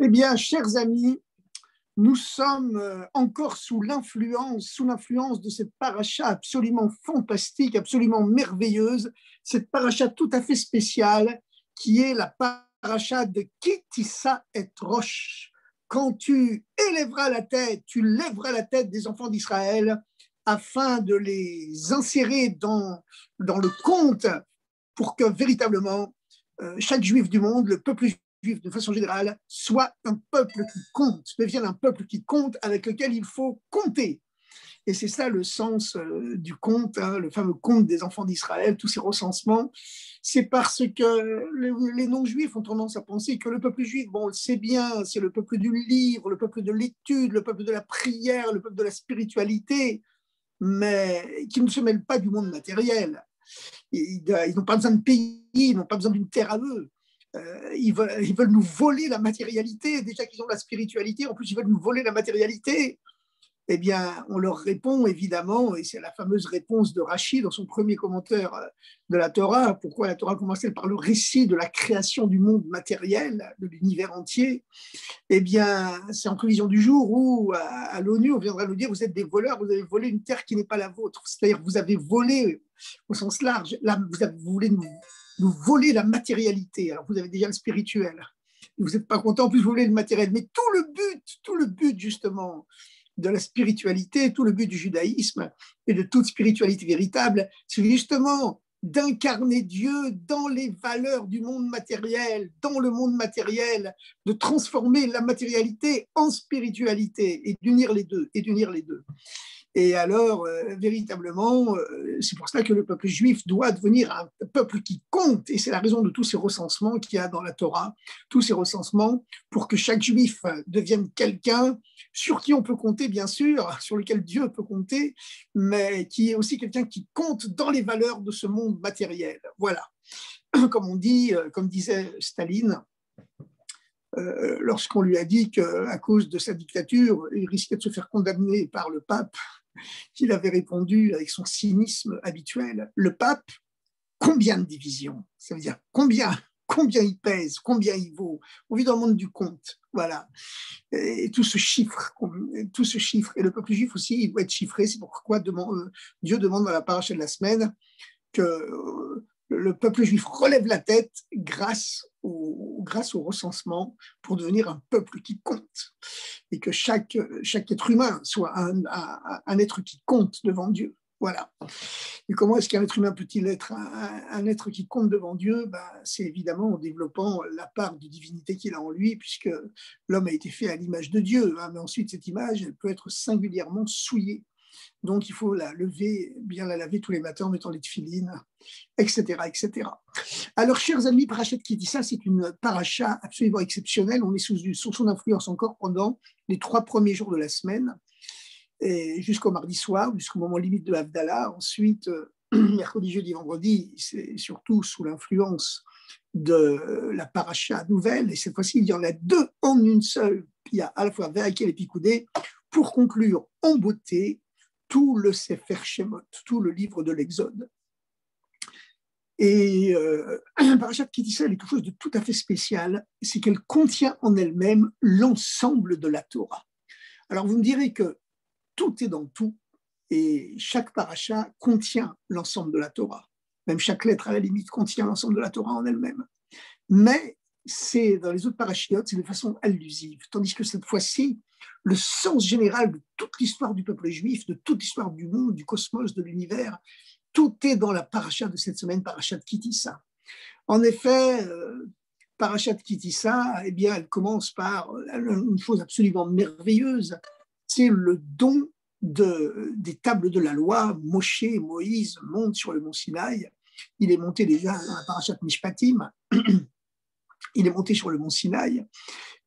Eh bien, chers amis, nous sommes encore sous l'influence de cette paracha absolument fantastique, absolument merveilleuse, cette paracha tout à fait spéciale qui est la paracha de Ki Tisa et Rosh. Quand tu élèveras la tête, tu lèveras la tête des enfants d'Israël afin de les insérer dans le conte pour que véritablement chaque juif du monde, le peuple juif de façon générale, soit un peuple qui compte, devienne un peuple qui compte avec lequel il faut compter. Et c'est ça le sens du conte, le fameux conte des enfants d'Israël, tous ces recensements. C'est parce que les non-juifs ont tendance à penser que le peuple juif, bon, on le sait bien, c'est le peuple du livre, le peuple de l'étude, le peuple de la prière, le peuple de la spiritualité, mais qui ne se mêle pas du monde matériel. Ils n'ont pas besoin de pays, ils n'ont pas besoin d'une terre à eux. Ils veulent nous voler la matérialité. Déjà qu'ils ont la spiritualité, en plus ils veulent nous voler la matérialité. Eh bien, on leur répond évidemment, et c'est la fameuse réponse de Rashi dans son premier commentaire de la Torah, pourquoi la Torah commençait par le récit de la création du monde matériel, de l'univers entier. Eh bien, c'est en prévision du jour où, à l'ONU, on viendra nous dire, vous êtes des voleurs, vous avez volé une terre qui n'est pas la vôtre. C'est-à-dire que vous avez volé, au sens large, vous voulez nous voler la matérialité. Alors, vous avez déjà le spirituel. Vous n'êtes pas content, en plus, vous voulez le matériel. Mais tout le but, justement, de la spiritualité, tout le but du judaïsme et de toute spiritualité véritable, c'est justement d'incarner Dieu dans les valeurs du monde matériel, dans le monde matériel, de transformer la matérialité en spiritualité et d'unir les deux. Et alors, véritablement, c'est pour cela que le peuple juif doit devenir un peuple qui compte. Et c'est la raison de tous ces recensements qu'il y a dans la Torah, tous ces recensements pour que chaque juif devienne quelqu'un sur qui on peut compter, bien sûr, sur lequel Dieu peut compter, mais qui est aussi quelqu'un qui compte dans les valeurs de ce monde matériel. Voilà. Comme on dit, comme disait Staline, lorsqu'on lui a dit qu'à cause de sa dictature, il risquait de se faire condamner par le pape, il avait répondu avec son cynisme habituel, le pape, combien de divisions? Ça veut dire combien il pèse, combien il vaut. On vit dans le monde du compte, voilà. Et tout ce chiffre. Et le peuple juif aussi, il doit être chiffré. C'est pourquoi Dieu demande dans la paracha de la semaine que le peuple juif relève la tête grâce au recensement pour devenir un peuple qui compte et que chaque être humain soit un être qui compte devant Dieu. Voilà. Et comment est-ce qu'un être humain peut-il être un être qui compte devant Dieu? C'est évidemment en développant la part de divinité qu'il a en lui, puisque l'homme a été fait à l'image de Dieu. Mais ensuite, cette image, elle peut être singulièrement souillée. Donc, il faut bien la laver tous les matins en mettant les tefilines, etc., etc. Alors, chers amis, Parachat Ki Tisa, c'est une paracha absolument exceptionnelle. On est sous son influence encore pendant les 3 premiers jours de la semaine, jusqu'au mardi soir, jusqu'au moment limite de Havdalah. Ensuite, mercredi, jeudi, vendredi, c'est surtout sous l'influence de la paracha nouvelle. Et cette fois-ci, il y en a 2 en une seule. Il y a à la fois Verakel et Picoudé pour conclure en beauté tout le Sefer Shemot, tout le livre de l'Exode. Et Parachat Ki Tisa est quelque chose de tout à fait spécial, c'est qu'elle contient en elle-même l'ensemble de la Torah. Alors vous me direz que tout est dans tout, et chaque paracha contient l'ensemble de la Torah. Même chaque lettre, à la limite, contient l'ensemble de la Torah en elle-même. Mais c'est dans les autres parachiotes, c'est de façon allusive. Tandis que cette fois-ci, le sens général de toute l'histoire du peuple juif, de toute l'histoire du monde, du cosmos, de l'univers, tout est dans la paracha de cette semaine, Parachat Ki Tisa. En effet, Parachat Ki Tisa, eh bien, elle commence par une chose absolument merveilleuse, c'est le don des tables de la loi. Moïse monte sur le mont Sinaï. Il est monté déjà dans la Parachat Mishpatim. Il est monté sur le mont Sinaï.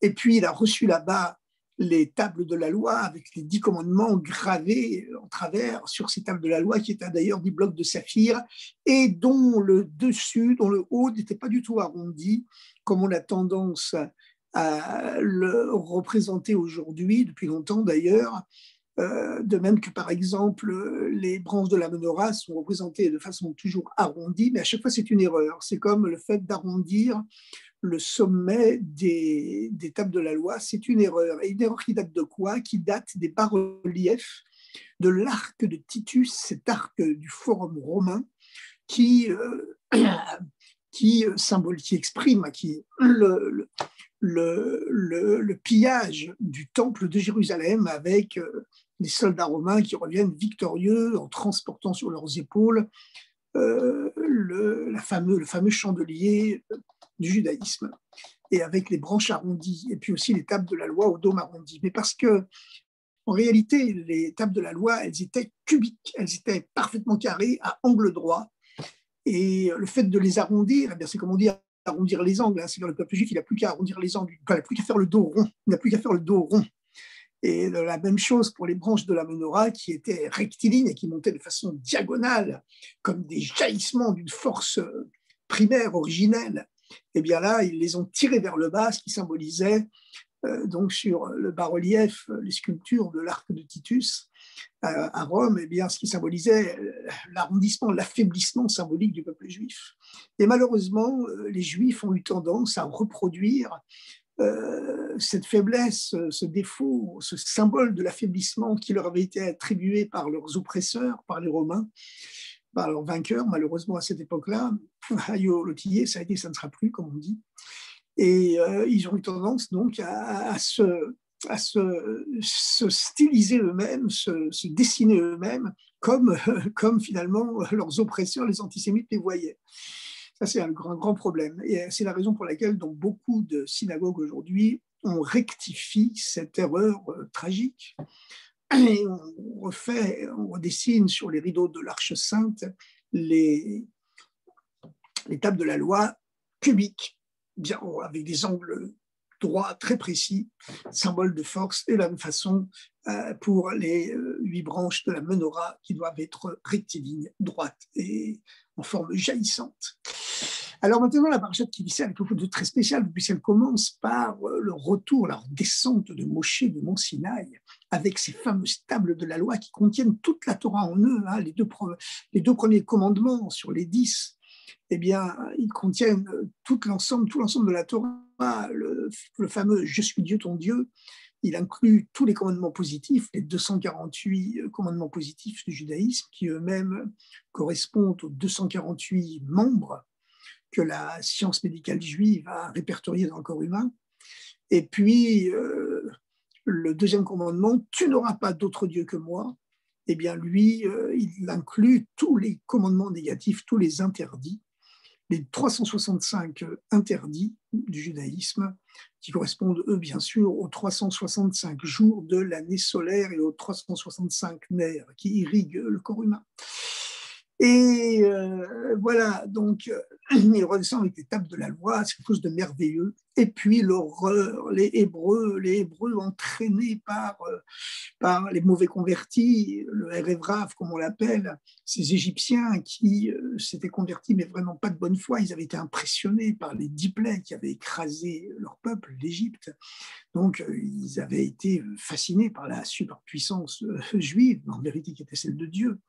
Et puis, il a reçu là-bas les tables de la loi avec les 10 commandements gravés en travers sur ces tables de la loi qui étaient d'ailleurs des blocs de saphir et dont le haut n'était pas du tout arrondi comme on a tendance à le représenter aujourd'hui, depuis longtemps d'ailleurs. De même que par exemple les branches de la menorah sont représentées de façon toujours arrondie, mais à chaque fois c'est une erreur. C'est comme le fait d'arrondir le sommet des tables de la loi. C'est une erreur. Et une erreur qui date de quoi? Qui date des bas-reliefs de l'arc de Titus, cet arc du Forum romain qui, qui exprime le pillage du temple de Jérusalem avec les soldats romains qui reviennent victorieux en transportant sur leurs épaules le fameux chandelier du judaïsme, et avec les branches arrondies, et puis aussi les tables de la loi au dôme arrondi. Mais parce que, en réalité, les tables de la loi, elles étaient cubiques, elles étaient parfaitement carrées, à angle droit, et le fait de les arrondir, eh bien, c'est comme on dit arrondir les angles, hein. C'est-à-dire le peuple juif, il n'a plus qu'à arrondir les angles, il n'a plus qu'à faire le dos rond, il n'a plus qu'à faire le dos rond. Et la même chose pour les branches de la menorah qui étaient rectilignes et qui montaient de façon diagonale, comme des jaillissements d'une force primaire, originelle. Et bien là, ils les ont tirées vers le bas, ce qui symbolisait donc sur le bas-relief, les sculptures de l'arc de Titus à Rome, et bien ce qui symbolisait l'arrondissement, l'affaiblissement symbolique du peuple juif. Et malheureusement, les Juifs ont eu tendance à reproduire cette faiblesse, ce défaut, ce symbole de l'affaiblissement qui leur avait été attribué par leurs oppresseurs, par les Romains, par leurs vainqueurs, malheureusement à cette époque-là. Hayo Lothier, ça a été, ça ne sera plus, comme on dit. Et ils ont eu tendance donc à se styliser eux-mêmes, se dessiner eux-mêmes, comme finalement leurs oppresseurs, les antisémites, les voyaient. Ça, c'est un grand problème. Et c'est la raison pour laquelle, dans beaucoup de synagogues aujourd'hui, on rectifie cette erreur tragique. Et on redessine sur les rideaux de l'Arche Sainte les tables de la loi cubiques, bien, avec des angles droits très précis, symbole de force, et de la même façon pour les 8 branches de la menorah qui doivent être rectilignes, droites et en forme jaillissante. Alors maintenant, la parashat Ki-Savo est quelque chose de très spécial, puisqu'elle commence par le retour, la descente de Moshe du mont Sinaï, avec ces fameuses tables de la loi qui contiennent toute la Torah en eux, hein, les deux premiers commandements sur les 10, eh bien, ils contiennent tout l'ensemble de la Torah, le fameux « Je suis Dieu, ton Dieu ». Il inclut tous les commandements positifs, les 248 commandements positifs du judaïsme, qui eux-mêmes correspondent aux 248 membres que la science médicale juive a répertorié dans le corps humain. Et puis, le deuxième commandement, « Tu n'auras pas d'autre Dieu que moi », eh bien, lui, il inclut tous les commandements négatifs, tous les interdits, les 365 interdits du judaïsme, qui correspondent, eux, bien sûr, aux 365 jours de l'année solaire et aux 365 nerfs qui irriguent le corps humain. Et voilà, donc il redescend avec les tables de la loi, c'est quelque chose de merveilleux. Et puis l'horreur, les Hébreux entraînés par les mauvais convertis, le Erev Rav, comme on l'appelle, ces Égyptiens qui s'étaient convertis, mais vraiment pas de bonne foi. Ils avaient été impressionnés par les 10 plaies qui avaient écrasé leur peuple, l'Égypte. Donc ils avaient été fascinés par la superpuissance juive, en vérité qui était celle de Dieu.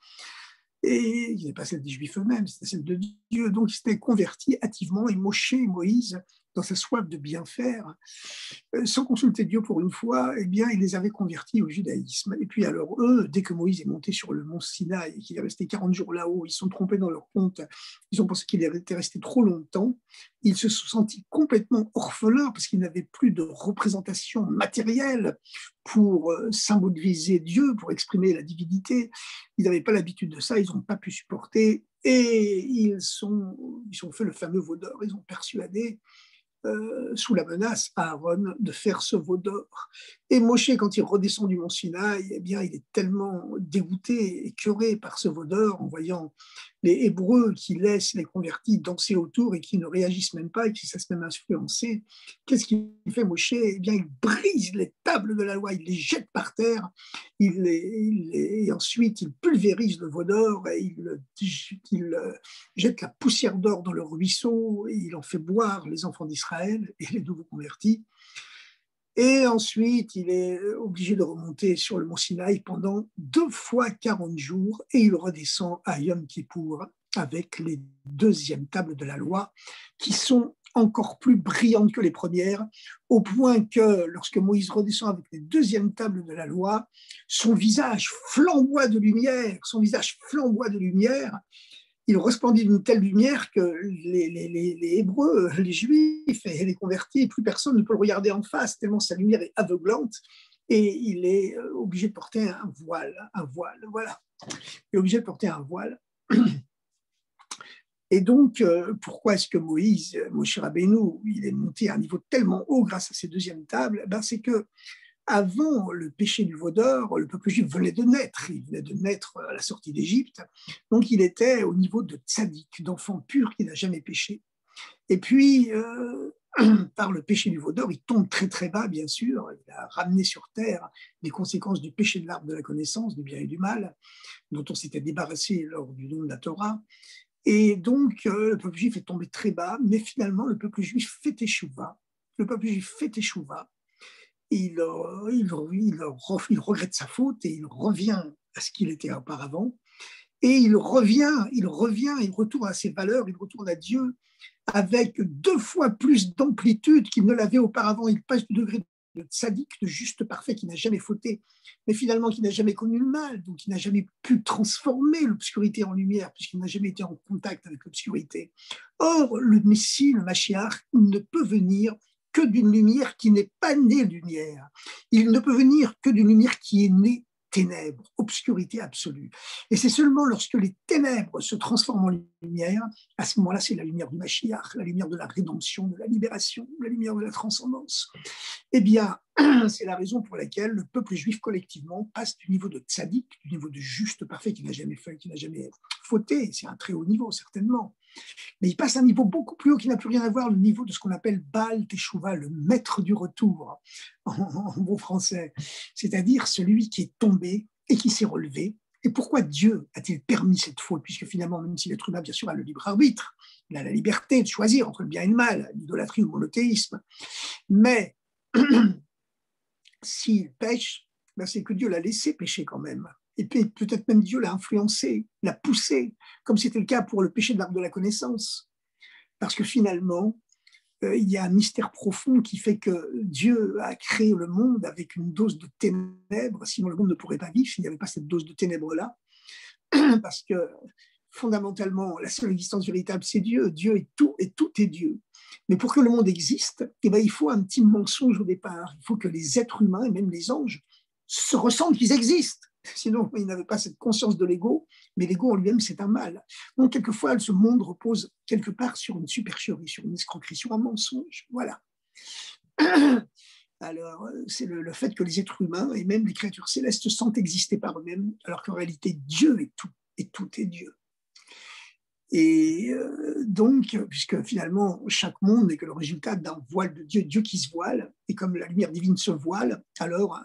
Et il n'est pas celle des Juifs eux-mêmes, c'était celle de Dieu. Donc, ils s'étaient convertis hâtivement, et Moïse, dans sa soif de bien faire, sans consulter Dieu pour une fois, eh bien, il les avait convertis au judaïsme. Et puis alors, eux, dès que Moïse est monté sur le mont Sinaï et qu'il est resté 40 jours là-haut, ils se sont trompés dans leur compte, ils ont pensé qu'il était resté trop longtemps, ils se sont sentis complètement orphelins parce qu'ils n'avaient plus de représentation matérielle pour symboliser Dieu, pour exprimer la divinité. Ils n'avaient pas l'habitude de ça, ils n'ont pas pu supporter, et ils ont fait le fameux veau d'or, ils ont persuadé sous la menace à Aaron de faire ce veau d'or. Et Moshe, quand il redescend du mont Sinaï, eh bien, il est tellement dégoûté, écœuré par ce veau d'or, en voyant les Hébreux qui laissent les convertis danser autour et qui ne réagissent même pas et qui se laissent même influencer. Qu'est-ce qu'il fait, Moshe? Eh bien, il brise les tables de la loi, il les jette par terre, et ensuite il pulvérise le veau d'or et il jette la poussière d'or dans le ruisseau et il en fait boire les enfants d'Israël et les nouveaux convertis. Et ensuite, il est obligé de remonter sur le mont Sinaï pendant 2 fois 40 jours et il redescend à Yom Kippour avec les deuxièmes tables de la loi qui sont encore plus brillantes que les premières, au point que lorsque Moïse redescend avec les deuxièmes tables de la loi, son visage flamboie de lumière, il resplendit d'une telle lumière que les Hébreux, les Juifs et les convertis, plus personne ne peut le regarder en face, tellement sa lumière est aveuglante, et il est obligé de porter un voile, voilà. Il est obligé de porter un voile. Et donc, pourquoi est-ce que Moshe Rabbeinu, il est monté à un niveau tellement haut grâce à ces deuxièmes tables? C'est que avant le péché du veau d'or, le peuple juif venait de naître. Il venait de naître à la sortie d'Égypte. Donc, il était au niveau de tzaddik, d'enfant pur qui n'a jamais péché. Et puis, par le péché du veau d'or, il tombe très très bas, bien sûr. Il a ramené sur terre les conséquences du péché de l'arbre de la connaissance, du bien et du mal, dont on s'était débarrassé lors du don de la Torah. Et donc, le peuple juif est tombé très bas, mais finalement, le peuple juif fait teshuva. Il regrette sa faute et il revient à ce qu'il était auparavant. Et il retourne à ses valeurs, il retourne à Dieu avec 2 fois plus d'amplitude qu'il ne l'avait auparavant. Il passe du degré de tzaddik, de juste parfait, qui n'a jamais fauté, mais finalement qui n'a jamais connu le mal, donc qui n'a jamais pu transformer l'obscurité en lumière, puisqu'il n'a jamais été en contact avec l'obscurité. Or, le Messie, le Mashiach, ne peut venir que d'une lumière qui n'est pas née lumière. Il ne peut venir que d'une lumière qui est née ténèbres, obscurité absolue. Et c'est seulement lorsque les ténèbres se transforment en lumière, à ce moment-là, c'est la lumière du Mashiach, la lumière de la rédemption, de la libération, la lumière de la transcendance. Eh bien, c'est la raison pour laquelle le peuple juif collectivement passe du niveau de tzaddik, du niveau de juste parfait qui n'a jamais fait, qui n'a jamais fauté, c'est un très haut niveau certainement, mais il passe à un niveau beaucoup plus haut qui n'a plus rien à voir, le niveau de ce qu'on appelle Baal Teshuvah, le maître du retour, en bon français, c'est-à-dire celui qui est tombé et qui s'est relevé. Et pourquoi Dieu a-t-il permis cette faute? Puisque finalement, même si l'être humain, bien sûr, a le libre arbitre, il a la liberté de choisir entre le bien et le mal, l'idolâtrie ou le monothéisme, mais s'il pêche, c'est que Dieu l'a laissé pécher quand même. Et puis peut-être même Dieu l'a influencé, l'a poussé, comme c'était le cas pour le péché de l'arbre de la connaissance. Parce que finalement, il y a un mystère profond qui fait que Dieu a créé le monde avec une dose de ténèbres, sinon le monde ne pourrait pas vivre s'il n'y avait pas cette dose de ténèbres-là. Parce que fondamentalement, la seule existence véritable, c'est Dieu. Dieu est tout et tout est Dieu. Mais pour que le monde existe, il faut un petit mensonge au départ. Il faut que les êtres humains et même les anges se ressentent qu'ils existent. Sinon, ils n'avaient pas cette conscience de l'ego, mais l'ego en lui-même, c'est un mal. Donc, quelquefois, ce monde repose quelque part sur une supercherie, sur une escroquerie, sur un mensonge. Voilà. Alors, c'est le fait que les êtres humains et même les créatures célestes se sentent exister par eux-mêmes, alors qu'en réalité, Dieu est tout, et tout est Dieu. Et donc, puisque finalement, chaque monde n'est que le résultat d'un voile de Dieu, Dieu qui se voile, et comme la lumière divine se voile, alors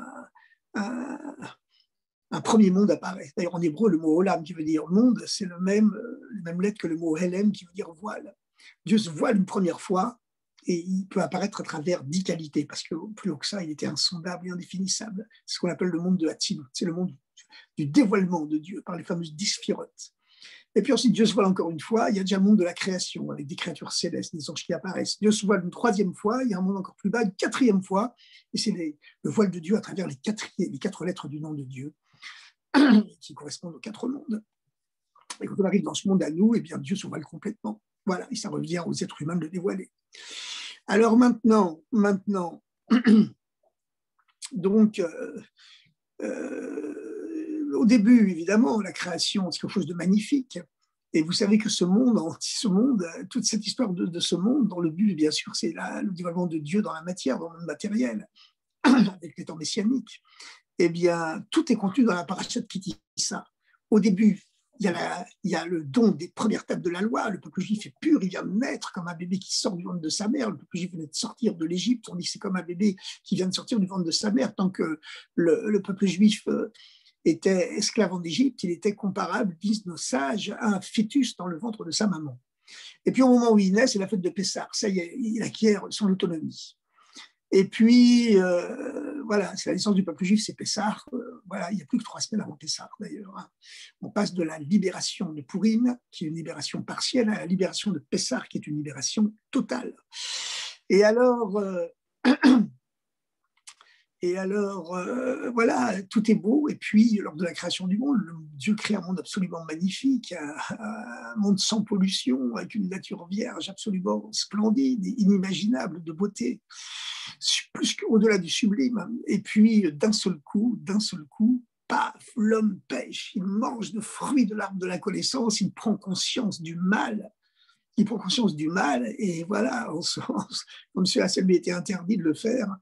un premier monde apparaît. D'ailleurs, en hébreu, le mot olam qui veut dire monde, c'est la même lettre que le mot helem qui veut dire voile. Dieu se voile une première fois et il peut apparaître à travers 10 qualités, parce que plus haut que ça, il était insondable et indéfinissable. C'est ce qu'on appelle le monde de Hatzilut, c'est le monde du dévoilement de Dieu par les fameuses 10 sphirotes. Et puis ensuite, Dieu se voile encore une fois, il y a déjà un monde de la création, avec des créatures célestes, des anges qui apparaissent. Dieu se voile une 3e fois, il y a un monde encore plus bas, une 4e fois, et c'est le voile de Dieu à travers les 4 lettres du nom de Dieu, qui correspondent aux 4 mondes. Et quand on arrive dans ce monde à nous, eh bien Dieu se voile complètement. Voilà, et ça revient aux êtres humains de le dévoiler. Alors maintenant, donc, au début, évidemment, la création, c'est quelque chose de magnifique. Et vous savez que ce monde, toute cette histoire de ce monde, dans le but, bien sûr, c'est le dévoilement de Dieu dans la matière, dans le monde matériel, avec les temps messianiques. Eh bien, tout est contenu dans la parashat Kitissa. Au début, il y a le don des premières tables de la loi. Le peuple juif est pur, il vient de naître comme un bébé qui sort du ventre de sa mère. Le peuple juif venait de sortir de l'Égypte. On dit que c'est comme un bébé qui vient de sortir du ventre de sa mère. Tant que le peuple juif était esclave en Égypte, il était comparable, disent nos sages, à un fœtus dans le ventre de sa maman. Et puis au moment où il naît, c'est la fête de Pessah. Ça y est, il acquiert son autonomie. Et puis, voilà, c'est la naissance du peuple juif, c'est Pessah. voilà, il n'y a plus que 3 semaines avant Pessah, d'ailleurs. Hein. On passe de la libération de Pourim, qui est une libération partielle, à la libération de Pessah, qui est une libération totale. Et alors, voilà, tout est beau. Et puis, lors de la création du monde, Dieu crée un monde absolument magnifique, un monde sans pollution, avec une nature vierge absolument splendide, inimaginable de beauté, plus qu'au-delà du sublime. Et puis, d'un seul coup, paf, l'homme pêche, il mange le fruit de l'arbre de la connaissance, il prend conscience du mal. Il prend conscience du mal, et voilà, comme cela lui était interdit de le faire,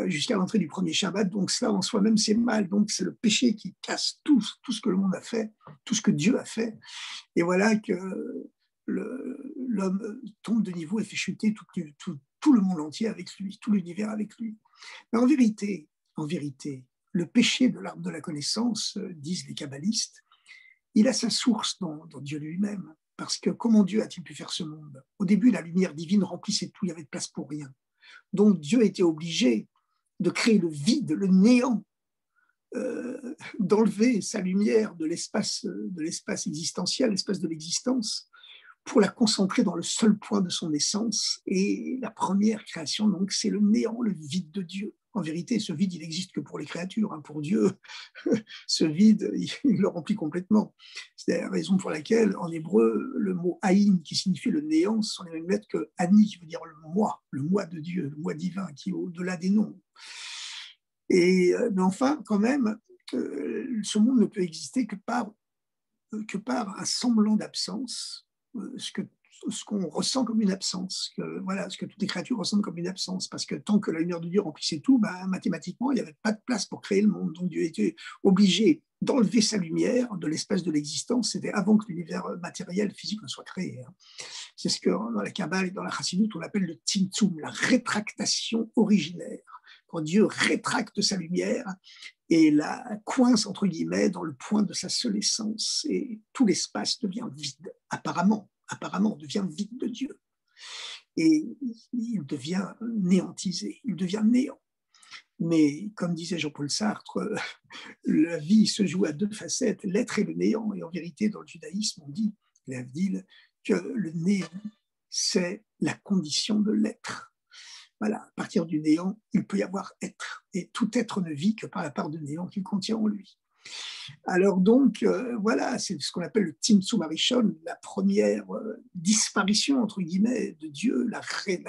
jusqu'à l'entrée du premier Shabbat. Donc ça, en soi-même, c'est mal. Donc c'est le péché qui casse tout ce que le monde a fait, tout ce que Dieu a fait. Et voilà que l'homme tombe de niveau et fait chuter tout le monde entier avec lui, tout l'univers avec lui. Mais en vérité, le péché de l'arbre de la connaissance, disent les kabbalistes, il a sa source dans Dieu lui-même. Parce que comment Dieu a-t-il pu faire ce monde? Au début, la lumière divine remplissait tout, il n'y avait de place pour rien. Donc Dieu était obligé de créer le vide, le néant, d'enlever sa lumière de l'espace existentiel, l'espace de l'existence, pour la concentrer dans le seul point de son essence. Et la première création, donc, c'est le néant, le vide de Dieu. En vérité, ce vide, il n'existe que pour les créatures. Hein. Pour Dieu, ce vide, il le remplit complètement. C'est la raison pour laquelle, en hébreu, le mot Aïn, qui signifie le néant, ce sont les mêmes lettres que Ani, qui veut dire le moi de Dieu, le moi divin, qui est au-delà des noms. Mais enfin, quand même, ce monde ne peut exister que par un semblant d'absence, ce qu'on ressent comme une absence, ce que toutes les créatures ressentent comme une absence, parce que tant que la lumière de Dieu remplissait tout, mathématiquement, il n'y avait pas de place pour créer le monde. Donc Dieu était obligé d'enlever sa lumière de l'espace de l'existence. C'était avant que l'univers matériel, physique ne soit créé. Hein. C'est ce que dans la Kabbale et dans la Chassidoute, on appelle le Tzimtzum, la rétractation originaire. Quand Dieu rétracte sa lumière et la coince, entre guillemets, dans le point de sa seule essence, et tout l'espace devient vide, apparemment devient vide de Dieu. Et il devient néantisé, il devient néant. Mais comme disait Jean-Paul Sartre, la vie se joue à 2 facettes, l'être et le néant. Et en vérité, dans le judaïsme, on dit, l'Avdil, que le néant, c'est la condition de l'être. Voilà, à partir du néant, il peut y avoir être. Et tout être ne vit que par la part de néant qu'il contient en lui. Alors donc, voilà, c'est ce qu'on appelle le Tzimtzum Arishon, la première disparition, entre guillemets, de Dieu, la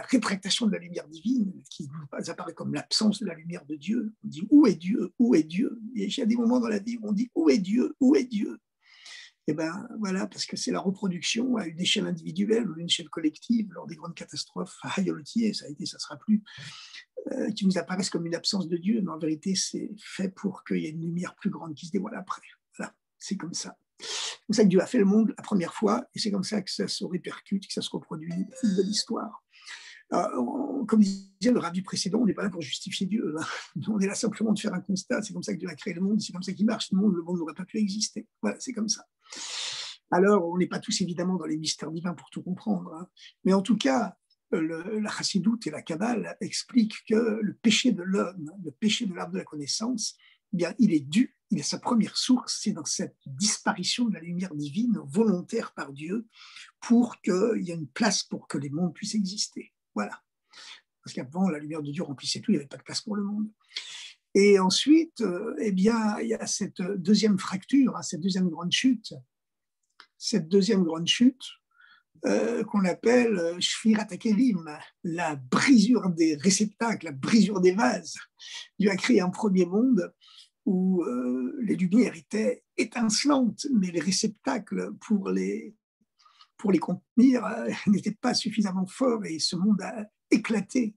rétractation de la lumière divine, qui apparaît comme l'absence de la lumière de Dieu. On dit, où est Dieu? Où est Dieu? Et il y a des moments dans la vie où on dit, où est Dieu? Où est Dieu? Et bien voilà, parce que c'est la reproduction à une échelle individuelle ou une échelle collective lors des grandes catastrophes hayolotiées, ça a été, ça sera plus, qui nous apparaissent comme une absence de Dieu, mais en vérité, c'est fait pour qu'il y ait une lumière plus grande qui se dévoile après. Voilà, c'est comme ça. C'est comme ça que Dieu a fait le monde la première fois, et c'est comme ça que ça se répercute, que ça se reproduit au fil de l'histoire. Comme disait le rabbi précédent, on n'est pas là pour justifier Dieu. Hein. On est là simplement de faire un constat. C'est comme ça que Dieu a créé le monde, c'est comme ça qu'il marche. Le monde n'aurait pas pu exister. Voilà, c'est comme ça. Alors, on n'est pas tous évidemment dans les mystères divins pour tout comprendre. Hein. Mais en tout cas, la Chassidoute et la Kabbale expliquent que le péché de l'homme, le péché de l'arbre de la connaissance, eh bien, il est sa première source, c'est dans cette disparition de la lumière divine volontaire par Dieu pour qu'il y ait une place pour que les mondes puissent exister. Voilà. Parce qu'avant, la lumière de Dieu remplissait tout, il n'y avait pas de place pour le monde. Et ensuite, eh bien, il y a cette deuxième fracture, hein, cette deuxième grande chute, qu'on appelle Shfirat HaKelim, la brisure des réceptacles, la brisure des vases. Dieu a créé un premier monde où les lumières étaient étincelantes, mais les réceptacles pour les contenir n'étaient pas suffisamment forts, et ce monde a éclaté.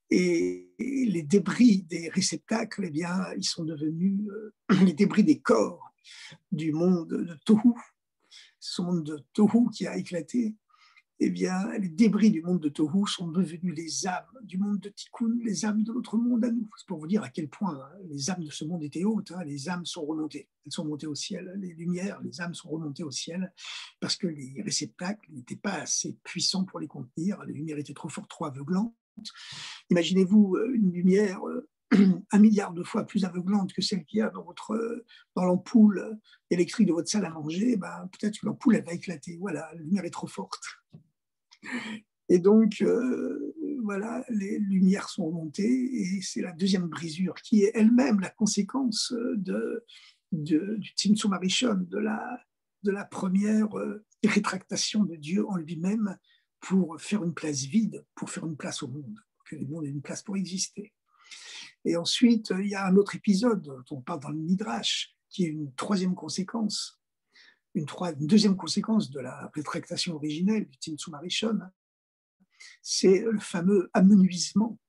Et les débris des réceptacles, eh bien, ils sont devenus les débris des corps du monde de Tohu, ce monde de Tohu qui a éclaté. Eh bien, les débris du monde de Tohu sont devenus les âmes du monde de Tikkun, les âmes de notre monde à nous. C'est pour vous dire à quel point hein, les âmes de ce monde étaient hautes. Hein, les âmes sont remontées. Elles sont montées au ciel. Les lumières, les âmes sont remontées au ciel parce que les réceptacles n'étaient pas assez puissants pour les contenir. Les lumières étaient trop fortes, trop aveuglantes. Imaginez-vous une lumière 1 milliard de fois plus aveuglante que celle qu'il y a dans l'ampoule électrique de votre salle à manger, ben, peut-être que l'ampoule, elle va éclater. Voilà, la lumière est trop forte. Et donc, voilà, les lumières sont remontées et c'est la deuxième brisure qui est elle-même la conséquence du Tzimtzum Arishon, de la première rétractation de Dieu en lui-même pour faire une place vide, pour faire une place au monde, que le monde ait une place pour exister. Et ensuite, il y a un autre épisode dont on parle dans le Midrash, qui est une troisième conséquence, une deuxième conséquence de la rétractation originelle du Tzimtzum Arishon, c'est le fameux amenuisement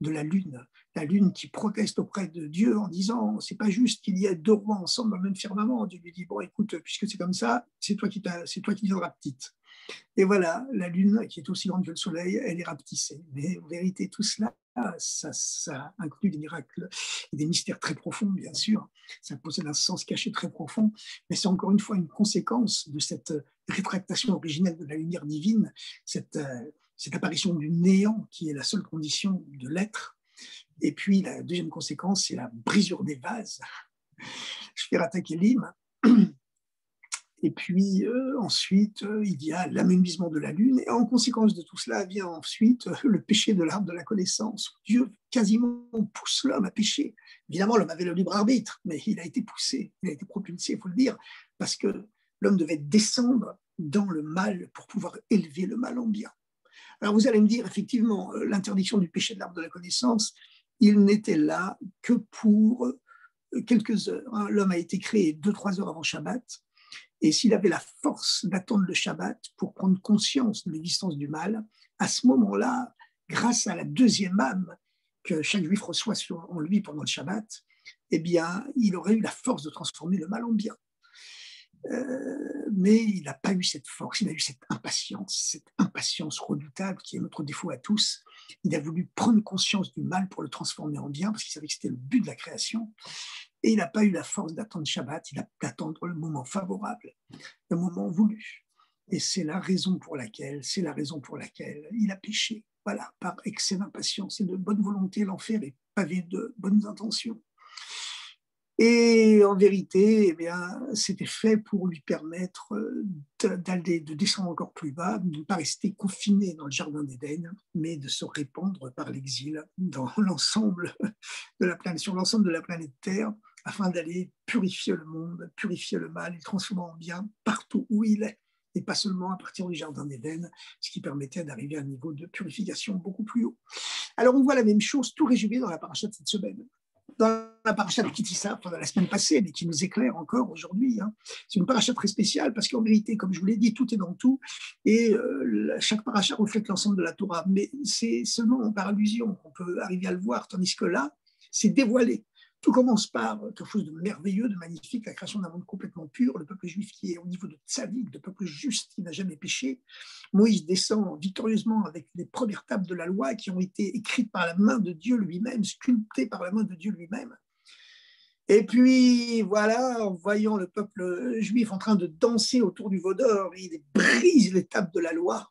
de la lune qui proteste auprès de Dieu en disant c'est pas juste qu'il y ait deux rois ensemble dans le même firmament. Dieu lui dit bon écoute, puisque c'est comme ça, c'est toi qui deviendras petite. Et voilà, la lune qui est aussi grande que le soleil, elle est rapetissée. Mais en vérité, tout cela, ça inclut des miracles et des mystères très profonds, bien sûr. Ça possède un sens caché très profond, mais c'est encore une fois une conséquence de cette rétractation originelle de la lumière divine, cette apparition du néant qui est la seule condition de l'être. Et puis la deuxième conséquence, c'est la brisure des vases. Je fais attaquer l'hymne. Et puis ensuite, il y a l'amenuisement de la lune. Et en conséquence de tout cela vient ensuite le péché de l'arbre de la connaissance. Dieu quasiment pousse l'homme à pécher. Évidemment, l'homme avait le libre arbitre, mais il a été poussé, il a été propulsé, il faut le dire, parce que l'homme devait descendre dans le mal pour pouvoir élever le mal en bien. Alors vous allez me dire, effectivement, l'interdiction du péché de l'arbre de la connaissance, il n'était là que pour quelques heures. Hein. L'homme a été créé 2-3 heures avant Shabbat. Et s'il avait la force d'attendre le Shabbat pour prendre conscience de l'existence du mal, à ce moment-là, grâce à la deuxième âme que chaque juif reçoit en lui pendant le Shabbat, eh bien, il aurait eu la force de transformer le mal en bien. Mais il n'a pas eu cette force, il a eu cette impatience redoutable qui est notre défaut à tous. Il a voulu prendre conscience du mal pour le transformer en bien, parce qu'il savait que c'était le but de la création. Et il n'a pas eu la force d'attendre Shabbat, il a d'attendre le moment favorable, le moment voulu. Et c'est la raison pour laquelle il a péché. Voilà, par excès d'impatience et de bonne volonté, l'enfer est pavé de bonnes intentions. Et en vérité, eh bien, c'était fait pour lui permettre de descendre encore plus bas, de ne pas rester confiné dans le jardin d'Éden, mais de se répandre par l'exil dans l'ensemble de la planète, sur l'ensemble de la planète Terre, afin d'aller purifier le monde, purifier le mal, et le transformer en bien partout où il est, et pas seulement à partir du jardin d'Éden, ce qui permettait d'arriver à un niveau de purification beaucoup plus haut. Alors on voit la même chose, tout résumé dans la paracha de cette semaine. Dans la paracha de Kitissa, de la semaine passée, mais qui nous éclaire encore aujourd'hui. Hein. C'est une paracha très spéciale parce qu'en vérité, comme je vous l'ai dit, tout est dans tout et chaque paracha reflète l'ensemble de la Torah. Mais c'est seulement par allusion qu'on peut arriver à le voir, tandis que là, c'est dévoilé. Tout commence par quelque chose de merveilleux, de magnifique, la création d'un monde complètement pur, le peuple juif qui est au niveau de tzaddik, de peuple juste qui n'a jamais péché. Moïse descend victorieusement avec les premières tables de la loi qui ont été écrites par la main de Dieu lui-même, sculptées par la main de Dieu lui-même. Et puis, voilà, en voyant le peuple juif en train de danser autour du veau d'or, il brise les tables de la loi.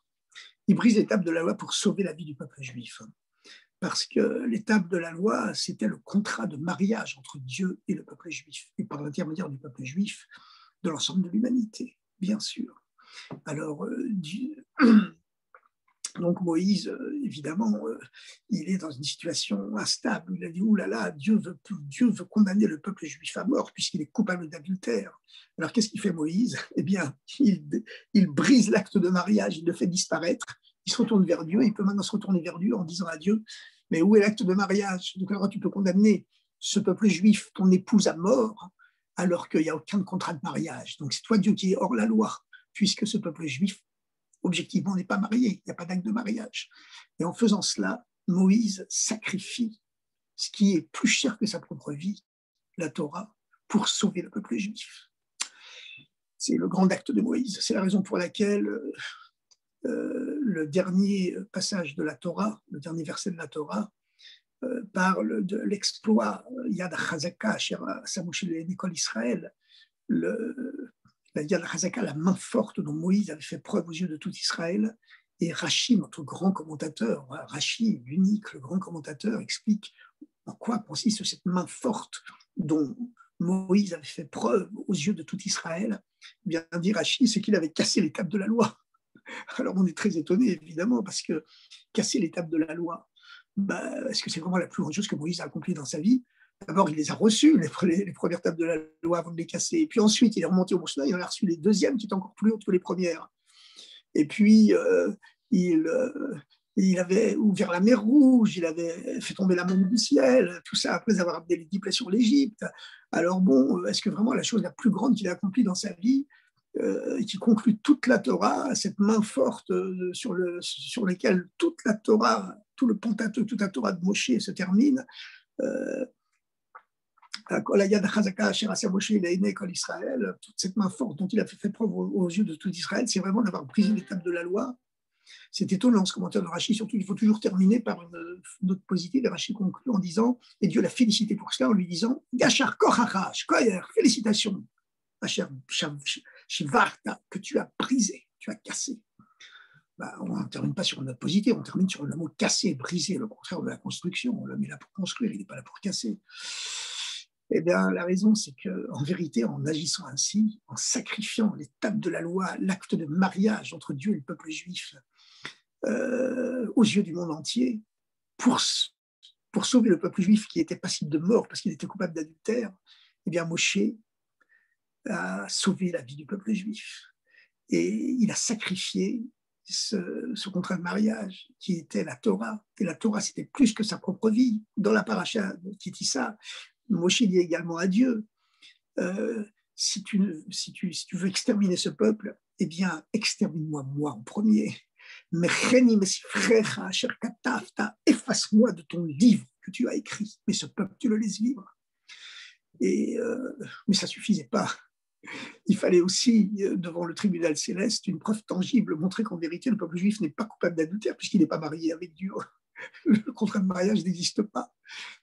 Il brise les tables de la loi pour sauver la vie du peuple juif. Parce que l'étape de la loi, c'était le contrat de mariage entre Dieu et le peuple juif, et par l'intermédiaire du peuple juif, de l'ensemble de l'humanité, bien sûr. Alors, donc Moïse, évidemment, il est dans une situation instable. Il a dit, oulala, Dieu veut condamner le peuple juif à mort puisqu'il est coupable d'adultère. Alors, qu'est-ce qu'il fait Moïse? Eh bien, il brise l'acte de mariage, il le fait disparaître. Il se retourne vers Dieu, il peut maintenant se retourner vers Dieu en disant à Dieu, mais où est l'acte de mariage? De quel droit tu peux condamner ce peuple juif, ton épouse à mort, alors qu'il n'y a aucun contrat de mariage? Donc c'est toi Dieu qui est hors la loi, puisque ce peuple juif, objectivement, n'est pas marié, il n'y a pas d'acte de mariage. Et en faisant cela, Moïse sacrifie ce qui est plus cher que sa propre vie, la Torah, pour sauver le peuple juif. C'est le grand acte de Moïse. C'est la raison pour laquelle le dernier passage de la Torah, le dernier verset de la Torah, parle de l'exploit Yad Chazaka, l'école Israël, la Yad Chazaka, la main forte dont Moïse avait fait preuve aux yeux de tout Israël. Et Rashi, notre grand commentateur, Rashi, l'unique, le grand commentateur, explique en quoi consiste cette main forte dont Moïse avait fait preuve aux yeux de tout Israël? Bien dit Rachi, c'est qu'il avait cassé les tables de la loi. Alors on est très étonné, évidemment, parce que casser les tables de la loi, est-ce que c'est vraiment la plus grande chose que Moïse a accomplie dans sa vie? D'abord, il les a reçues, les premières tables de la loi, avant de les casser. Et puis ensuite, il est remonté au Mont Sinaï, il en a reçu les deuxièmes, qui étaient encore plus hautes que les premières. Et puis, il avait ouvert la mer Rouge, il avait fait tomber la manne du ciel, tout ça après avoir amené les 10 plaies sur l'Égypte. Alors bon, est-ce que vraiment la chose la plus grande qu'il a accomplie dans sa vie, qui conclut toute la Torah, cette main forte sur laquelle toute la Torah, tout le Pentateuque, toute la Torah de Moshe se termine, toute cette main forte dont il a fait preuve aux yeux de tout Israël, c'est vraiment d'avoir brisé l'étape de la loi. C'est étonnant ce commentaire de Rachi, surtout qu'il faut toujours terminer par une note positive. Et Rachi conclut en disant, et Dieu l'a félicité pour cela, en lui disant Yachar Kochachash, Koyer, félicitations, Asher Shivarta, que tu as brisé, tu as cassé. On ne termine pas sur une note positive, on termine sur le mot casser, briser, le contraire de la construction. L'homme est là pour construire, il n'est pas là pour casser. Eh bien, la raison, c'est qu'en vérité, en agissant ainsi, en sacrifiant l'étape de la loi, l'acte de mariage entre Dieu et le peuple juif, aux yeux du monde entier, pour sauver le peuple juif qui était passible de mort parce qu'il était coupable d'adultère, eh bien, Moshe a sauvé la vie du peuple juif. Et il a sacrifié ce contrat de mariage qui était la Torah. Et la Torah, c'était plus que sa propre vie. Dans la paracha de Kitissa, Moshe dit également à Dieu, si tu veux exterminer ce peuple, eh bien, extermine-moi moi en premier. Mais efface-moi de ton livre que tu as écrit. Mais ce peuple, tu le laisses vivre. Mais ça ne suffisait pas. Il fallait aussi, devant le tribunal céleste, une preuve tangible, montrer qu'en vérité, le peuple juif n'est pas coupable d'adultère puisqu'il n'est pas marié avec Dieu. Le contrat de mariage n'existe pas.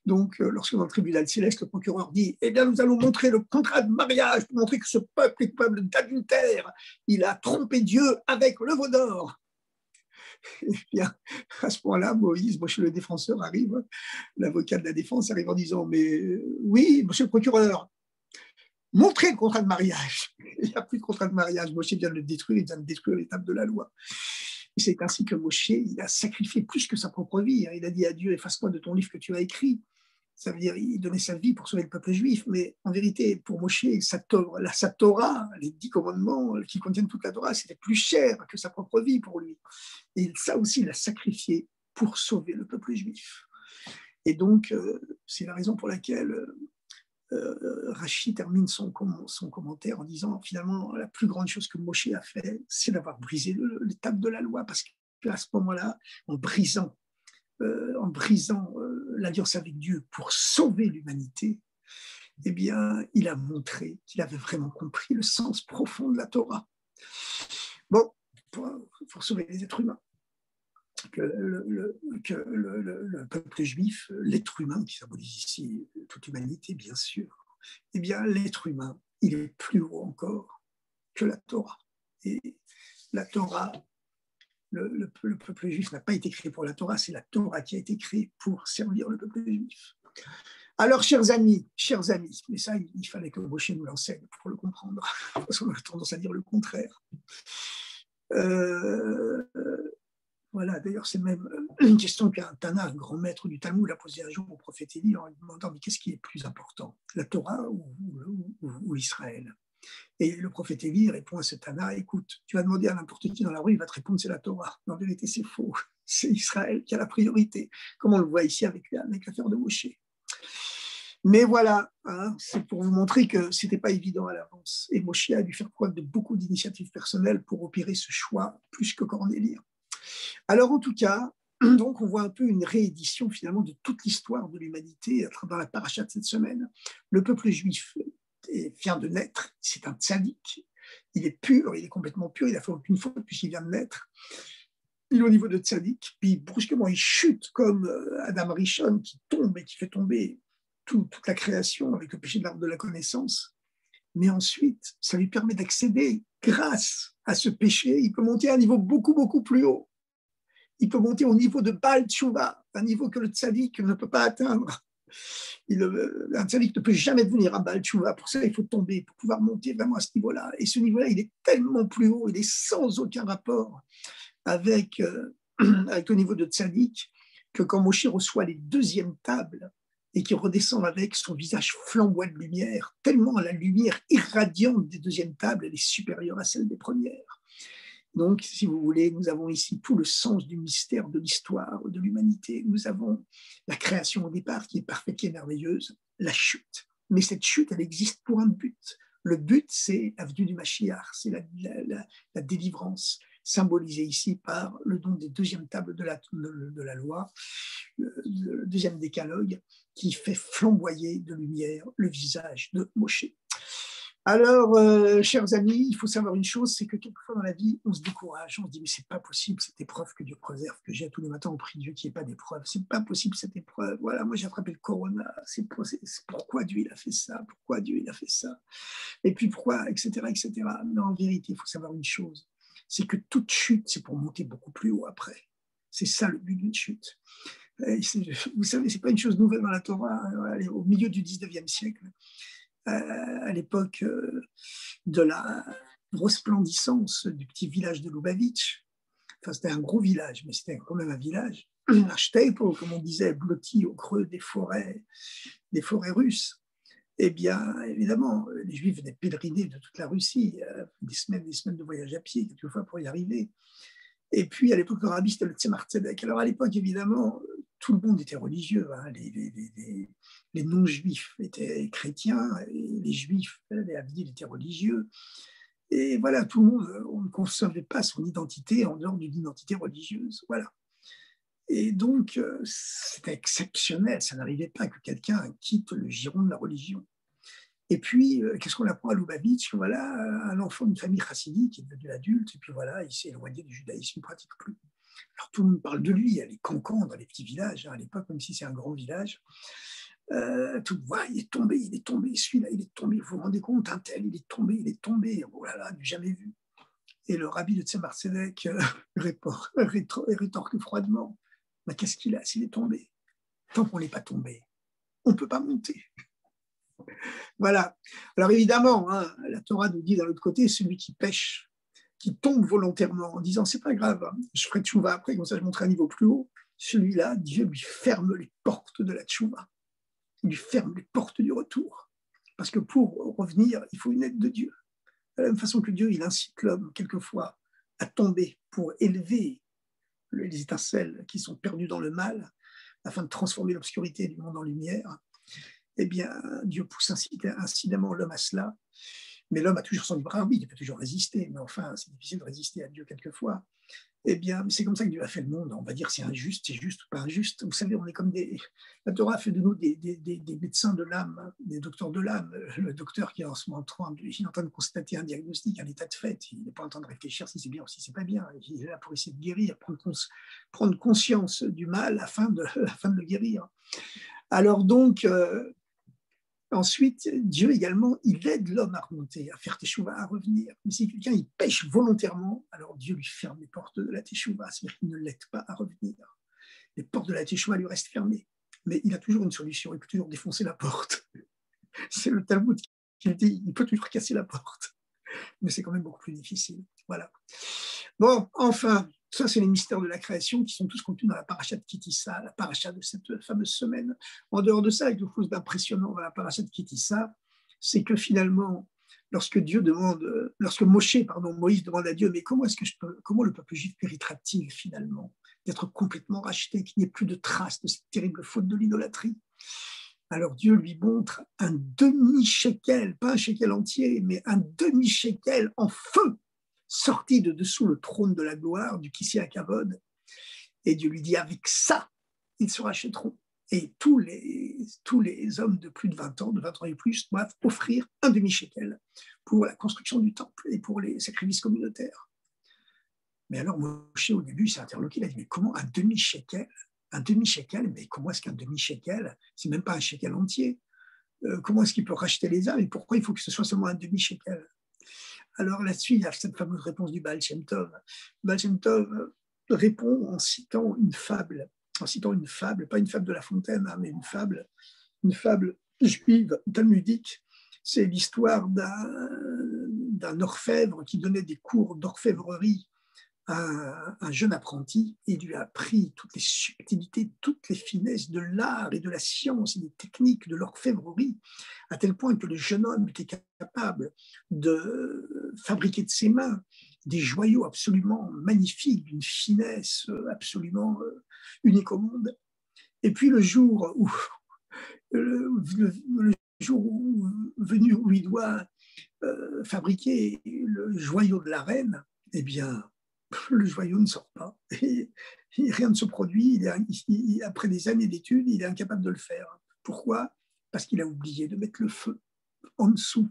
Donc, lorsque dans le tribunal céleste, le procureur dit « Eh bien, nous allons montrer le contrat de mariage pour montrer que ce peuple est coupable d'adultère. Il a trompé Dieu avec le veau d'or. » Et bien, à ce point-là, Moïse, le défenseur, arrive, l'avocat de la défense arrive en disant « Mais oui, monsieur le procureur, montrez le contrat de mariage. » Il n'y a plus de contrat de mariage. Moshe vient de le détruire, il vient de détruire l'étape de la loi. Et c'est ainsi que Moshe, il a sacrifié plus que sa propre vie. Il a dit à Dieu, efface-moi de ton livre que tu as écrit. Ça veut dire, il donnait sa vie pour sauver le peuple juif. Mais en vérité, pour Moshe, sa Torah, les 10 commandements qui contiennent toute la Torah, c'était plus cher que sa propre vie pour lui. Et ça aussi, il a sacrifié pour sauver le peuple juif. Et donc, c'est la raison pour laquelle Rachi termine son commentaire en disant finalement la plus grande chose que Moshe a fait, c'est d'avoir brisé l'étape de la loi, parce qu'à ce moment-là, en brisant l'alliance avec Dieu pour sauver l'humanité, eh bien, il a montré qu'il avait vraiment compris le sens profond de la Torah. Bon, pour sauver les êtres humains, que le peuple juif, l'être humain, qui symbolise ici toute humanité, bien sûr, eh bien, l'être humain, il est plus haut encore que la Torah. Et la Torah, le peuple juif n'a pas été créé pour la Torah, c'est la Torah qui a été créée pour servir le peuple juif. Alors, chers amis, mais ça, il fallait que Moshe nous l'enseigne pour le comprendre, parce qu'on a tendance à dire le contraire. Voilà, d'ailleurs, c'est même une question qu'un Tana, un grand maître du Talmud, a posée un jour au prophète Élie en lui demandant mais qu'est-ce qui est plus important, la Torah ou Israël? Et le prophète Élie répond à ce Tana, écoute, tu vas demander à n'importe qui dans la rue, il va te répondre c'est la Torah. Mais en vérité, c'est faux. C'est Israël qui a la priorité, comme on le voit ici avec l'affaire de Moshe. Mais voilà, c'est pour vous montrer que ce n'était pas évident à l'avance. Et Moshe a dû faire preuve de beaucoup d'initiatives personnelles pour opérer ce choix plus que Cornélie. Alors en tout cas, donc on voit un peu une réédition finalement de toute l'histoire de l'humanité dans la paracha de cette semaine. Le peuple juif vient de naître, c'est un tzaddik, il est pur, il est complètement pur, il n'a fait aucune faute puisqu'il vient de naître. Il est au niveau de tzaddik, puis brusquement il chute comme Adam Rishon qui tombe et qui fait tomber toute la création avec le péché de l'arbre de la connaissance. Mais ensuite, ça lui permet d'accéder, grâce à ce péché, il peut monter à un niveau beaucoup, beaucoup plus haut. Il peut monter au niveau de Baal Tshuva, un niveau que le tzaddik ne peut pas atteindre. Un tzaddik ne peut jamais devenir un Baal Tchouva. Pour ça, il faut tomber pour pouvoir monter vraiment à ce niveau-là. Et ce niveau-là, il est tellement plus haut, il est sans aucun rapport avec, avec le niveau de tzaddik, que quand Moshe reçoit les deuxièmes tables et qu'il redescend avec, son visage flamboie de lumière, tellement la lumière irradiante des deuxièmes tables, elle est supérieure à celle des premières. Donc, si vous voulez, nous avons ici tout le sens du mystère de l'histoire, de l'humanité. Nous avons la création au départ qui est parfaite, qui est merveilleuse, la chute. Mais cette chute, elle existe pour un but. Le but, c'est la venue du Mashiach, c'est la délivrance, symbolisée ici par le don des deuxièmes tables de la loi, le deuxième décalogue, qui fait flamboyer de lumière le visage de Moshe. Alors, chers amis, il faut savoir une chose, c'est que quelquefois dans la vie, on se décourage, on se dit, mais c'est pas possible cette épreuve que Dieu préserve, que j'ai tous les matins, on prie Dieu qu'il n'y ait pas d'épreuve, c'est pas possible cette épreuve, voilà, moi j'ai attrapé le corona, c'est pourquoi Dieu il a fait ça, pourquoi Dieu il a fait ça, et puis pourquoi, etc., etc. Mais en vérité, il faut savoir une chose, c'est que toute chute, c'est pour monter beaucoup plus haut après. C'est ça le but d'une chute. Vous savez, c'est pas une chose nouvelle dans la Torah, au milieu du 19e siècle, à l'époque de la resplendissance du petit village de Lubavitch. Enfin, c'était un gros village, mais c'était quand même un village. Un shtepel, comme on disait, blotti au creux des forêts russes. Eh bien, évidemment, les Juifs venaient pèleriner de toute la Russie, des semaines de voyage à pied, quelquefois pour y arriver. Et puis, à l'époque, le rabbi, c'était le Tzemar Tzedek. Alors, à l'époque, évidemment, tout le monde était religieux. Hein. Les non-juifs étaient chrétiens, et les juifs, les Havidim, étaient religieux. Et voilà, tout le monde, on ne concevait pas son identité en dehors d'une identité religieuse. Voilà. Et donc, c'était exceptionnel. Ça n'arrivait pas que quelqu'un quitte le giron de la religion. Et puis, qu'est-ce qu'on apprend à Lubavitch? Voilà, un enfant d'une famille chassidique qui est devenu adulte, et puis voilà, il s'est éloigné du judaïsme, il ne pratique plus. Alors tout le monde parle de lui, il y a les cancans dans les petits villages, hein, à l'époque, même si c'est un grand village. Tout le monde, il est tombé, celui-là, il est tombé, vous vous rendez compte, un tel, il est tombé, oh là là, du jamais vu. Et le rabbi de Tzemar Tzedek rétorque froidement, mais qu'est-ce qu'il a s'il est tombé? Tant qu'on n'est pas tombé, on ne peut pas monter. Voilà. Alors évidemment, hein, la Torah nous dit d'un autre côté, celui qui pêche, qui tombe volontairement en disant c'est pas grave, hein, je ferai tchouva après, comme ça je monterai un niveau plus haut, celui-là, Dieu lui ferme les portes de la tchouva. Il lui ferme les portes du retour. Parce que pour revenir, il faut une aide de Dieu. De la même façon que Dieu, il incite l'homme quelquefois à tomber pour élever les étincelles qui sont perdues dans le mal, afin de transformer l'obscurité du monde en lumière. Eh bien, Dieu pousse incidemment l'homme à cela. Mais l'homme a toujours son libre arbitre, il peut toujours résister. Mais enfin, c'est difficile de résister à Dieu quelquefois. Eh bien, c'est comme ça que Dieu a fait le monde. On va dire c'est injuste, c'est juste ou pas injuste. Vous savez, on est comme des... La Torah fait de nous des médecins de l'âme, des docteurs de l'âme. Le docteur qui est en ce moment il est en train de constater un diagnostic, un état de fait. Il n'est pas en train de réfléchir si c'est bien ou si c'est pas bien. Il est là pour essayer de guérir, prendre conscience du mal afin de le guérir. Alors donc... Ensuite, Dieu également, il aide l'homme à remonter, à faire teshuva, à revenir. Mais si quelqu'un il pêche volontairement, alors Dieu lui ferme les portes de la teshuva, c'est-à-dire qu'il ne l'aide pas à revenir. Les portes de la teshuva lui restent fermées. Mais il a toujours une solution, il peut toujours défoncer la porte. C'est le Talmud qui dit, il peut toujours casser la porte. Mais c'est quand même beaucoup plus difficile. Voilà. Bon, enfin, ça, c'est les mystères de la création qui sont tous contenus dans la paracha de Kitissa, la paracha de cette fameuse semaine. En dehors de ça, quelque chose d'impressionnant dans la paracha de Kitissa, c'est que finalement, lorsque Moïse demande à Dieu, mais comment le peuple juif méritera-t-il finalement d'être complètement racheté, qu'il n'y ait plus de traces de cette terrible faute de l'idolâtrie? Alors Dieu lui montre un demi-shekel, pas un shekel entier, mais un demi-shekel en feu, sorti de dessous le trône de la gloire du Kissi Hakavod. Et Dieu lui dit, avec ça, ils se rachèteront. Et tous les hommes de plus de 20 ans, de 20 ans et plus, doivent offrir un demi-shekel pour la construction du temple et pour les sacrifices communautaires. Mais alors Moshe, au début, il s'est interloqué, il a dit, mais comment un demi-shekel? Un demi-shekel, mais comment est-ce qu'un demi-shekel, c'est même pas un shekel entier, comment est-ce qu'il peut racheter les âmes et pourquoi il faut que ce soit seulement un demi-shekel? Alors là-dessus, il y a cette fameuse réponse du Baal Shem Tov. Baal Shem Tov répond en citant une fable, pas une fable de La Fontaine, mais une fable une fable juive talmudique. C'est l'histoire d'un orfèvre qui donnait des cours d'orfèvrerie à un jeune apprenti et lui a appris toutes les subtilités, toutes les finesses de l'art et de la science et des techniques de l'orfèvrerie, à tel point que le jeune homme était capable de fabriquer de ses mains des joyaux absolument magnifiques, d'une finesse absolument unique au monde. Et puis le jour venu où il doit fabriquer le joyau de la reine, eh bien, le joyau ne sort pas. Et rien ne se produit. Après des années d'études, il est incapable de le faire. Pourquoi? Parce qu'il a oublié de mettre le feu en dessous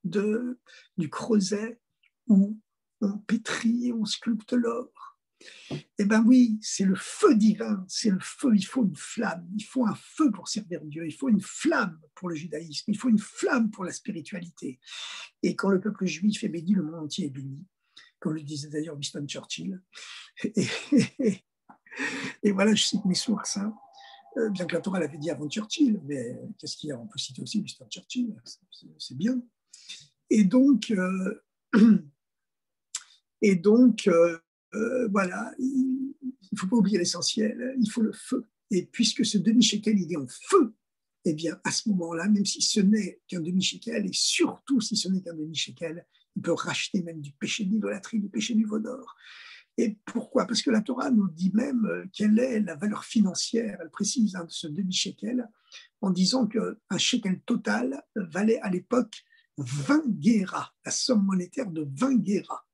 du creuset où on pétrit et on sculpte l'or. Eh bien oui, c'est le feu divin, c'est le feu, il faut une flamme, il faut un feu pour servir Dieu, il faut une flamme pour le judaïsme, il faut une flamme pour la spiritualité. Et quand le peuple juif est béni, le monde entier est béni, comme le disait d'ailleurs Winston Churchill. Et voilà, je cite mes sources, hein. Bien que la Torah l'avait dit avant Churchill, mais qu'est-ce qu'il y a? On peut citer aussi Winston Churchill, c'est bien. Et donc, voilà, il ne faut pas oublier l'essentiel, il faut le feu. Et puisque ce demi-shekel, il est en feu, eh bien, à ce moment-là, même si ce n'est qu'un demi-shekel, et surtout si ce n'est qu'un demi-shekel, il peut racheter même du péché de l'idolâtrie, du péché du veau d'or. Et pourquoi? Parce que la Torah nous dit même quelle est la valeur financière, elle précise de ce demi-shekel, en disant qu'un shekel total valait à l'époque 20 guéras, la somme monétaire de 20 guéras.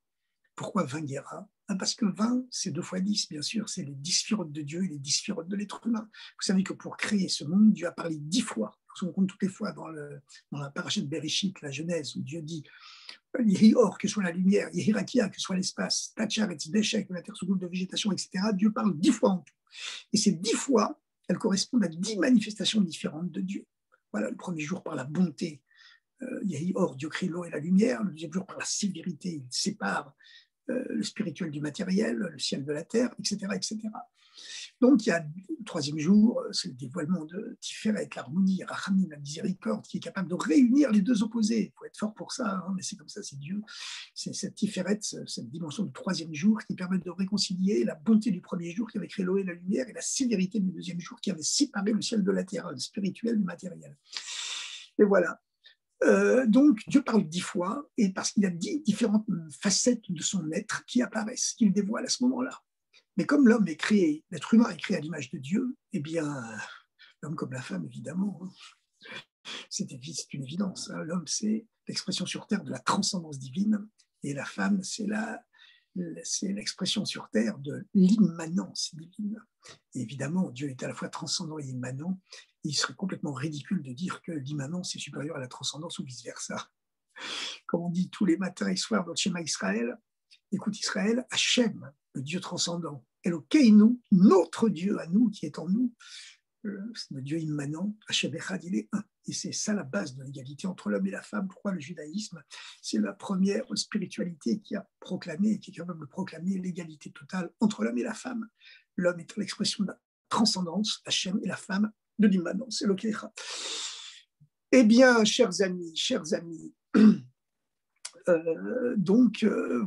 Pourquoi 20 guéras? Parce que 20, c'est 2 fois 10, bien sûr, c'est les 10 sphirotes de Dieu et les 10 sphirotes de l'être humain. Vous savez que pour créer ce monde, Dieu a parlé 10 fois. On compte toutes les fois dans la paracha de Bereshit, la Genèse, où Dieu dit Yehi or, que soit la lumière, Yehi rakia, que soit l'espace, Tacharetz, Deshek, la terre sous groupe de végétation, etc. Dieu parle 10 fois en tout. Et ces 10 fois, elles correspondent à 10 manifestations différentes de Dieu. Voilà, le premier jour par la bonté, Yehi or, Dieu crée l'eau et la lumière. Le deuxième jour par la sévérité, il sépare le spirituel du matériel, le ciel de la terre, etc., etc. Donc, il y a le troisième jour, c'est le dévoilement de Tiferet, l'harmonie, Rachamim, la miséricorde, qui est capable de réunir les deux opposés. Il faut être fort pour ça, hein, mais c'est comme ça, c'est Dieu. C'est cette Tiferet, cette dimension du troisième jour qui permet de réconcilier la bonté du premier jour qui avait créé l'eau et la lumière et la sévérité du deuxième jour qui avait séparé le ciel de la terre, le spirituel du matériel. Et voilà. Donc, Dieu parle 10 fois, et parce qu'il y a 10 différentes facettes de son être qui apparaissent, qu'il dévoile à ce moment-là. Mais comme l'homme est créé, l'être humain est créé à l'image de Dieu, eh bien, l'homme comme la femme, évidemment, c'est une évidence. Hein. L'homme, c'est l'expression sur terre de la transcendance divine, et la femme, c'est l'expression sur terre de l'immanence divine. Et évidemment, Dieu est à la fois transcendant et immanent. Il serait complètement ridicule de dire que l'immanence est supérieure à la transcendance ou vice-versa. Comme on dit tous les matins et soirs dans le schéma Israël, écoute Israël, Hachem, le Dieu transcendant, Elokeinu, notre Dieu à nous, qui est en nous, le Dieu immanent, Hachem Echad, il est un. Et c'est ça la base de l'égalité entre l'homme et la femme. Pourquoi le judaïsme? C'est la première spiritualité qui a proclamé, qui est capable de proclamer l'égalité totale entre l'homme et la femme. L'homme est l'expression de la transcendance, Hachem, et la femme de l'immanence, Elokeinu. Eh bien, chers amis,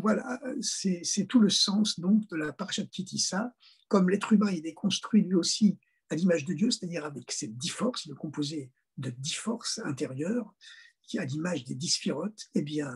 voilà, c'est tout le sens donc de la parasha de Ki Tisa. Comme l'être humain il est construit lui aussi à l'image de Dieu, c'est-à-dire avec ses 10 forces, il est composé de 10 forces intérieures, qui à l'image des 10 sphirotes, eh bien,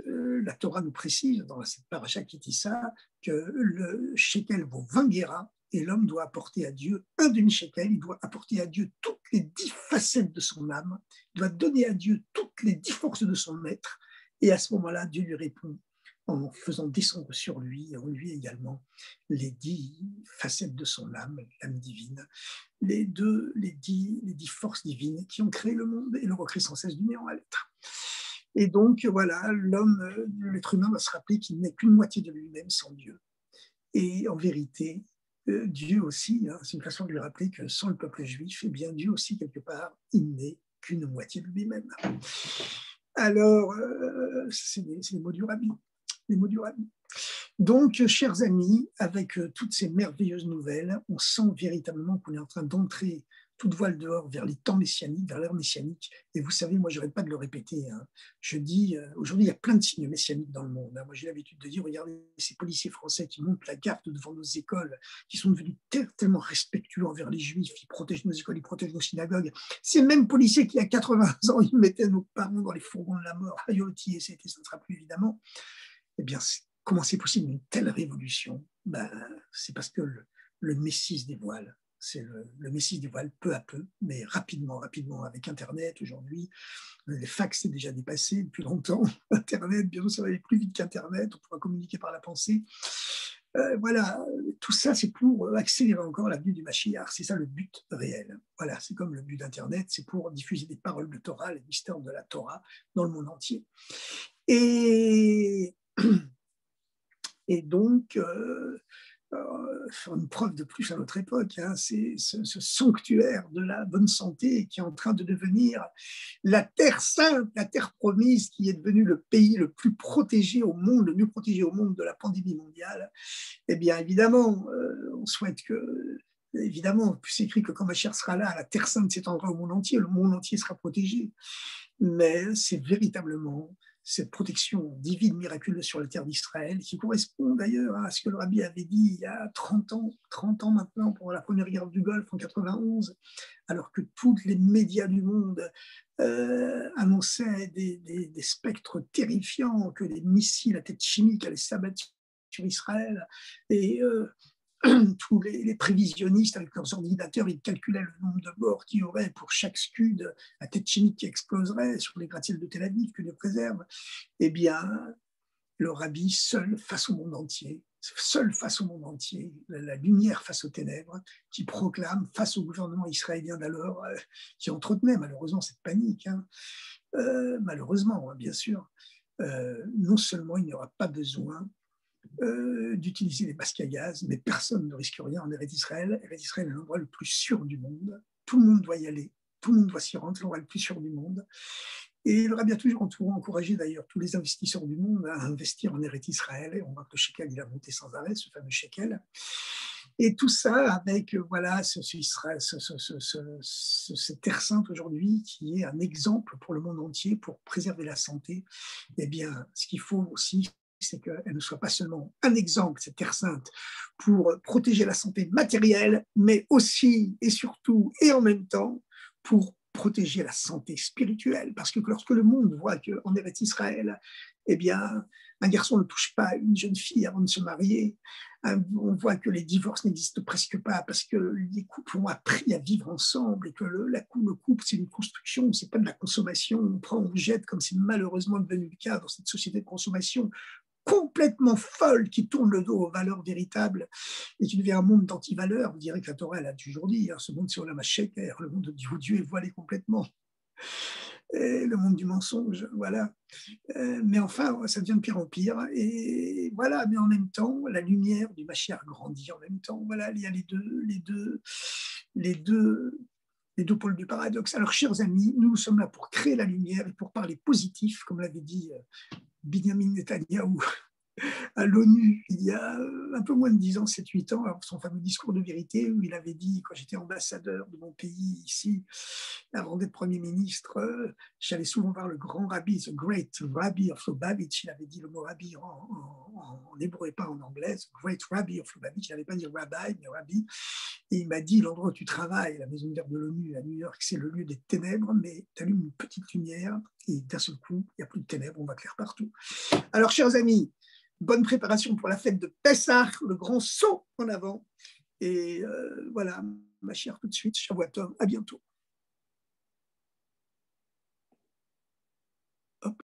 la Torah nous précise dans cette parasha Ki Tisa que le shekel vaut 20 guéras et l'homme doit apporter à Dieu un demi-shekel, il doit apporter à Dieu toutes les 10 facettes de son âme, il doit donner à Dieu toutes les 10 forces de son être. Et à ce moment-là, Dieu lui répond en faisant descendre sur lui, et en lui également, les 10 facettes de son âme, l'âme divine, les 10 forces divines qui ont créé le monde et le recréent sans cesse du néant à l'être. Et donc, voilà, l'être humain va se rappeler qu'il n'est qu'une moitié de lui-même sans Dieu. Et en vérité, Dieu aussi, hein, c'est une façon de lui rappeler que sans le peuple juif, eh bien Dieu aussi, quelque part, il n'est qu'une moitié de lui-même. Alors, c'est les mots du Rabbi. Les mots du Rabbi. Donc, chers amis, avec toutes ces merveilleuses nouvelles, on sent véritablement qu'on est en train d'entrer toute voile dehors vers les temps messianiques, vers l'ère messianique. Et vous savez, moi, je n'arrête pas de le répéter. Hein. Je dis, aujourd'hui, il y a plein de signes messianiques dans le monde. Hein. Moi, j'ai l'habitude de dire, regardez ces policiers français qui montent la garde devant nos écoles, qui sont devenus tellement respectueux envers les juifs, ils protègent nos écoles, ils protègent nos synagogues. Ces mêmes policiers qui, à 80 ans, ils mettaient nos parents dans les fourgons de la mort, aïoti, et ça ne sera plus évidemment. Eh bien, comment c'est possible une telle révolution? Ben, c'est parce que le Messie se dévoile. C'est le Messie se dévoile peu à peu, mais rapidement, avec Internet aujourd'hui. Les fax, c'est déjà dépassé depuis longtemps. Internet, bientôt, ça va aller plus vite qu'Internet. On pourra communiquer par la pensée. Voilà, tout ça, c'est pour accélérer encore la venue du Mashiach. C'est ça le but réel. Voilà, c'est comme le but d'Internet, c'est pour diffuser des paroles de Torah, les mystères de la Torah dans le monde entier. Et donc, une preuve de plus à notre époque, hein, c'est ce sanctuaire de la bonne santé qui est en train de devenir la terre sainte, la terre promise, qui est devenu le pays le plus protégé au monde, le mieux protégé au monde de la pandémie mondiale. Eh bien, évidemment, on souhaite que, évidemment, c'est écrit que quand Mashiach sera là, la terre sainte s'étendra au monde entier, le monde entier sera protégé. Mais c'est véritablement cette protection divine miraculeuse sur la terre d'Israël, qui correspond d'ailleurs à ce que le Rabbi avait dit il y a 30 ans maintenant, pour la première guerre du Golfe en 91, alors que tous les médias du monde annonçaient des spectres terrifiants, que les missiles à tête chimique allaient s'abattre sur Israël, et tous les prévisionnistes avec leurs ordinateurs, ils calculaient le nombre de morts qu'il y aurait pour chaque scud à tête chimique qui exploserait sur les gratte-ciels de Tel Aviv, que Dieu préserve. Eh bien, le Rabbi, seul face au monde entier, la lumière face aux ténèbres, qui proclame face au gouvernement israélien d'alors, qui entretenait malheureusement cette panique, hein, malheureusement, hein, bien sûr, non seulement il n'y aura pas besoin d'utiliser les masques à gaz, mais personne ne risque rien en Eretz Israël. Eretz Israël est l'endroit le plus sûr du monde. Tout le monde doit y aller. Tout le monde doit s'y rendre. C'est l'endroit le plus sûr du monde. Et il aurait bien toujours encouragé d'ailleurs tous les investisseurs du monde à investir en Eretz Israël. Et on voit que le shekel, il a monté sans arrêt, ce fameux shekel. Et tout ça avec voilà, cette terre sainte aujourd'hui qui est un exemple pour le monde entier pour préserver la santé. Eh bien, ce qu'il faut aussi, c'est qu'elle ne soit pas seulement un exemple, cette terre sainte, pour protéger la santé matérielle, mais aussi et surtout et en même temps pour protéger la santé spirituelle. Parce que lorsque le monde voit qu'en Eretz Israël, eh bien, un garçon ne touche pas une jeune fille avant de se marier, on voit que les divorces n'existent presque pas parce que les couples ont appris à vivre ensemble et que le couple, c'est une construction, c'est pas de la consommation, on prend, on jette, comme c'est malheureusement devenu le cas dans cette société de consommation complètement folle qui tourne le dos aux valeurs véritables et qui devient un monde d'anti-valeurs. Vous direz que la Torah, elle a toujours dit, hein, ce monde c'est Olam HaSheker, le monde où Dieu est voilé complètement. Et le monde du mensonge, voilà. Mais enfin, ça devient de pire en pire. Et voilà, mais en même temps, la lumière du Mashiach grandit en même temps. Voilà, il y a les deux pôles du paradoxe. Alors, chers amis, nous sommes là pour créer la lumière et pour parler positif, comme l'avait dit Binyamin Netanyahou à l'ONU il y a un peu moins de 10 ans, 7-8 ans, son fameux discours de vérité où il avait dit, quand j'étais ambassadeur de mon pays ici, avant d'être Premier ministre, j'allais souvent voir le grand rabbi, the great rabbi of Lubavitch, il avait dit le mot rabbi en hébreu et pas en anglais, the great rabbi of Lubavitch, il n'avait pas dit rabbi, mais rabbi, et il m'a dit, l'endroit où tu travailles, la maison verte de l'ONU à New York, c'est le lieu des ténèbres, mais tu allumes une petite lumière et d'un seul coup, il n'y a plus de ténèbres, on va clair partout. Alors, chers amis, bonne préparation pour la fête de Pessah, le grand saut en avant. Et voilà, ma chère, tout de suite, Shavua Tov, à bientôt. Hop.